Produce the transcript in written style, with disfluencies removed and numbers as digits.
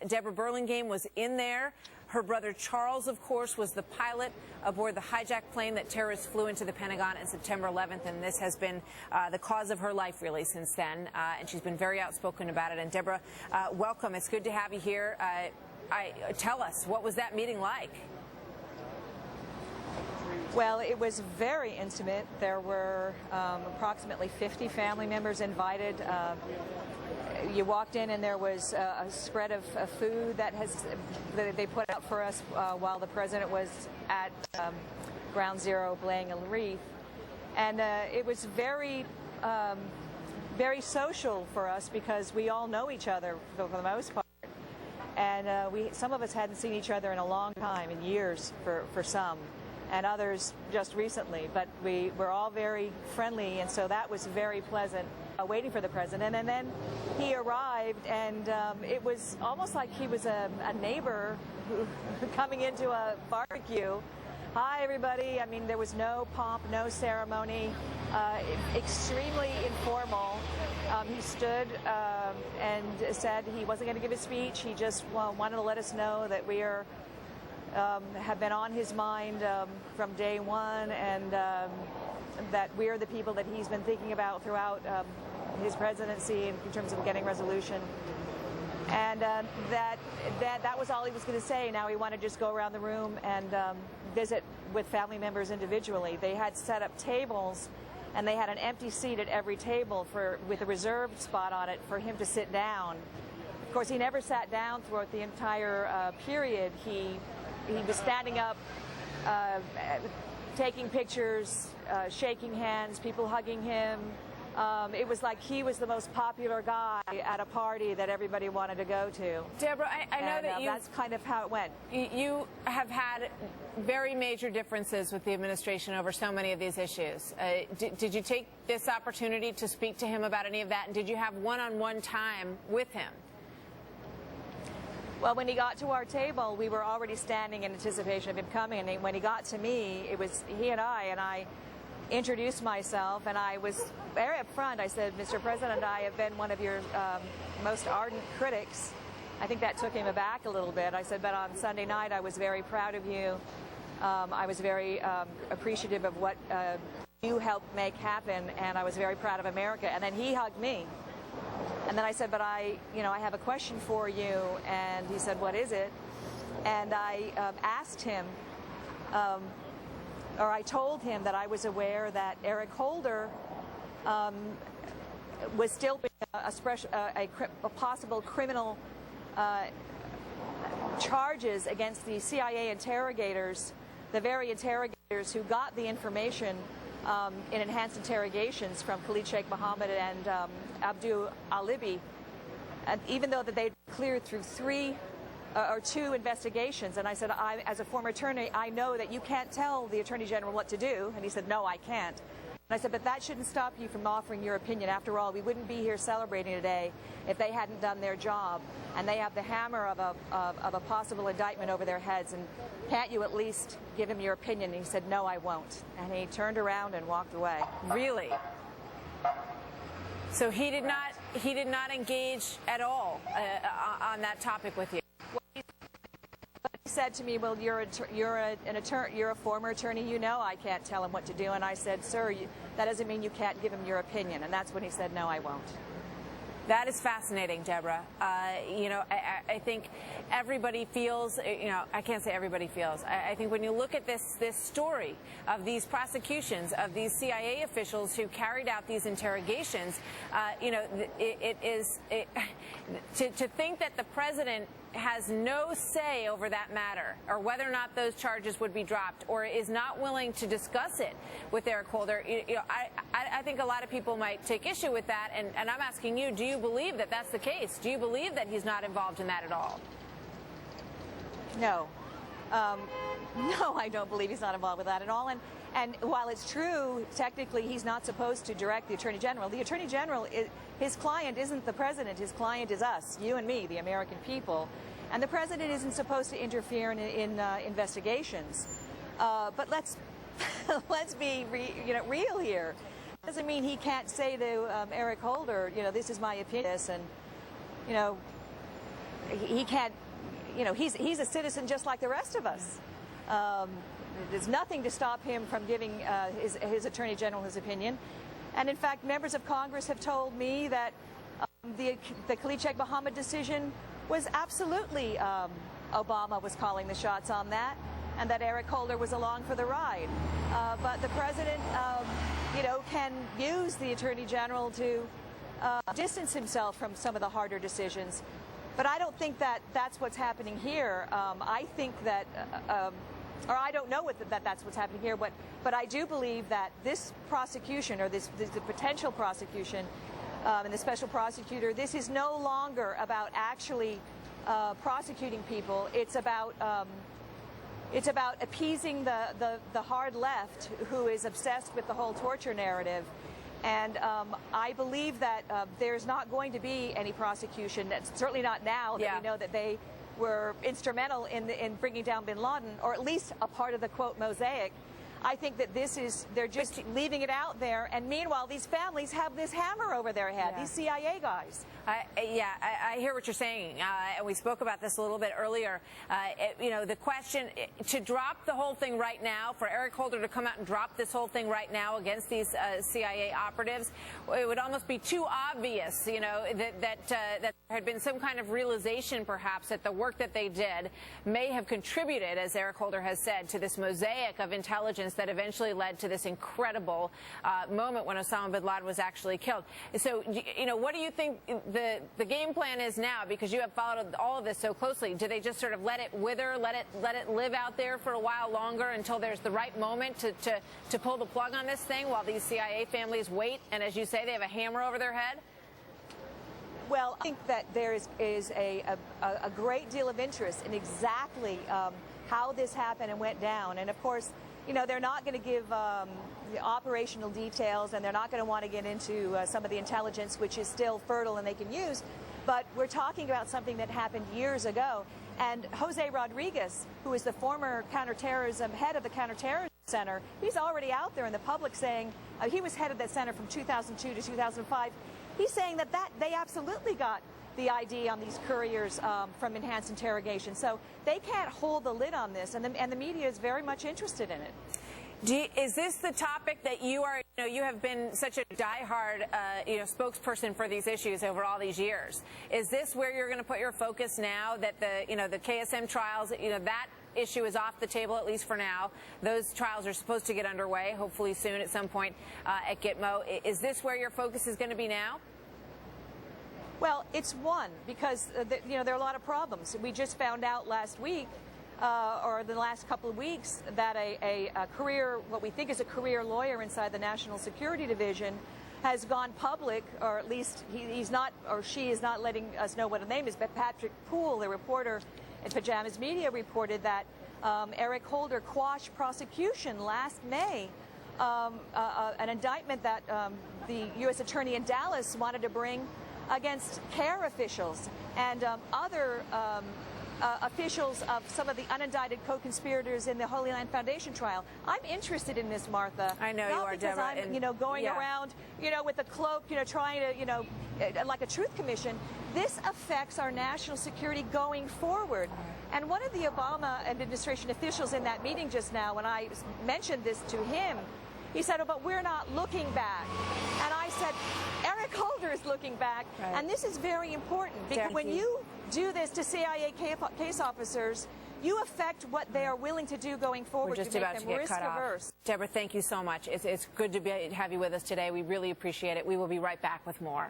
Deborah Burlingame was in there. Her brother Charles, of course, was the pilot aboard the hijacked plane that terrorists flew into the Pentagon on September 11th, and this has been the cause of her life, really, since then. And she's been very outspoken about it. And Deborah, welcome. It's good to have you here. Tell us, what was that meeting like? Well, it was very intimate. There were approximately 50 family members invited. You walked in and there was a spread of food that they put out for us while the president was at Ground Zero laying a wreath. And it was very, very social for us because we all know each other for the most part. And some of us hadn't seen each other in a long time, in years for some, and others just recently. But we were all very friendly, and so that was very pleasant, waiting for the president. And then he arrived, and it was almost like he was a neighbor coming into a barbecue. Hi, everybody. I mean, there was no pomp, no ceremony, extremely informal. He stood and said he wasn't going to give a speech. He just wanted to let us know that we are have been on his mind from day one, and that we're the people that he's been thinking about throughout his presidency in terms of getting resolution. And that was all he was going to say. Now he wanted to just go around the room and visit with family members individually. They had set up tables, and they had an empty seat at every table with a reserved spot on it for him to sit down. Of course, he never sat down throughout the entire period. He was standing up, taking pictures, shaking hands, people hugging him. It was like he was the most popular guy at a party that everybody wanted to go to. Deborah, I know that that's kind of how it went. You have had very major differences with the administration over so many of these issues. Did you take this opportunity to speak to him about any of that, and did you have one-on-one time with him? Well, when he got to our table, we were already standing in anticipation of him coming, and when he got to me, it was he and I introduced myself, and I was very upfront. I said, Mr. President, I have been one of your most ardent critics. I think that took him aback a little bit. I said, but on Sunday night, I was very proud of you. I was very appreciative of what you helped make happen, and I was very proud of America. And then he hugged me. And then I said, but I have a question for you. And he said, what is it? And I asked him, or I told him that I was aware that Eric Holder was still a possible criminal charges against the CIA interrogators, the very interrogators who got the information in enhanced interrogations from Khalid Sheikh Mohammed and Abdul Alibi, and even though that they'd cleared through two investigations. And I said, as a former attorney, I know that you can't tell the Attorney General what to do. And he said, no, I can't. And I said, but that shouldn't stop you from offering your opinion. After all, we wouldn't be here celebrating today if they hadn't done their job. And they have the hammer of a possible indictment over their heads. And can't you at least give him your opinion? And he said, no, I won't. And he turned around and walked away. Really? So he did not engage at all on that topic with you? He said to me, well, you're a former attorney, you know I can't tell him what to do. And I said, sir, that doesn't mean you can't give him your opinion. And that's when he said, no, I won't. That is fascinating, Deborah. I think everybody feels, I can't say everybody feels. I think when you look at this story of these prosecutions, of these CIA officials who carried out these interrogations, to think that the president has no say over that matter, or whether or not those charges would be dropped, or is not willing to discuss it with Eric Holder, I think a lot of people might take issue with that, and I'm asking you, do you believe that that's the case? Do you believe that he's not involved in that at all? No. No, I don't believe he's not involved with that at all. And while it's true, technically, he's not supposed to direct the Attorney General. The Attorney General, his client isn't the President. His client is us, you and me, the American people. And the President isn't supposed to interfere in investigations. But let's be real here. It doesn't mean he can't say to Eric Holder, this is my opinion, and he can't, he's a citizen just like the rest of us. There's nothing to stop him from giving his Attorney General his opinion. And in fact, members of Congress have told me that the Khalid Sheikh Mohammed decision was absolutely, Obama was calling the shots on that, and that Eric Holder was along for the ride. But the president, can use the Attorney General to distance himself from some of the harder decisions. But I don't think that that's what's happening here. I think that, or I don't know that's what's happening here, but I do believe that this prosecution, or the potential prosecution, and the special prosecutor, this is no longer about actually prosecuting people. It's about appeasing the hard left, who is obsessed with the whole torture narrative. And I believe that there's not going to be any prosecution, certainly not now that we know that they were instrumental in bringing down bin Laden, or at least a part of the, quote, mosaic. I think that they're just leaving it out there, and meanwhile these families have this hammer over their head, these CIA guys. I hear what you're saying, and we spoke about this a little bit earlier. The question, to drop the whole thing right now, for Eric Holder to come out and drop this whole thing right now against these CIA operatives, it would almost be too obvious, that there had been some kind of realization, perhaps, that the work that they did may have contributed, as Eric Holder has said, to this mosaic of intelligence that eventually led to this incredible moment when Osama bin Laden was actually killed. So, what do you think the game plan is now? Because you have followed all of this so closely. Do they just sort of let it wither, let it live out there for a while longer until there's the right moment to pull the plug on this thing while these CIA families wait, and as you say, they have a hammer over their head? Well, I think that there is a great deal of interest in exactly how this happened and went down. And of course, they're not going to give the operational details, and they're not going to want to get into some of the intelligence, which is still fertile and they can use. But we're talking about something that happened years ago. And Jose Rodriguez, who is the former counterterrorism head of the Counterterrorism Center, he's already out there in the public saying, he was head of that center from 2002 to 2005. He's saying that they absolutely got the ID on these couriers from enhanced interrogation. So they can't hold the lid on this, and the media is very much interested in it. Is this the topic that you are, you have been such a diehard, spokesperson for these issues over all these years? Is this where you're going to put your focus now that the KSM trials, that issue is off the table, at least for now? Those trials are supposed to get underway, hopefully soon at some point at Gitmo. Is this where your focus is going to be now? Well, it's one, because there are a lot of problems. We just found out last week, or the last couple of weeks, that a career, what we think is a career lawyer inside the National Security Division, has gone public, or at least he's not, or she is not letting us know what her name is, but Patrick Poole, the reporter at Pajamas Media, reported that Eric Holder quashed prosecution last May, an indictment that the U.S. Attorney in Dallas wanted to bring against CARE officials and other officials of some of the unindicted co-conspirators in the Holy Land Foundation trial. I'm interested in this, Martha. I know you are, Deborah. Not because I'm, going around, with a cloak, trying to, like a truth commission. This affects our national security going forward. And one of the Obama administration officials in that meeting just now, when I mentioned this to him, he said, "Oh, but we're not looking back." And I said, Eric Holder is looking back. Right. And this is very important, because when you do this to CIA case officers, you affect what they are willing to do going forward. We're just about to get cut off. Deborah, thank you so much. It's good to have you with us today. We really appreciate it. We will be right back with more.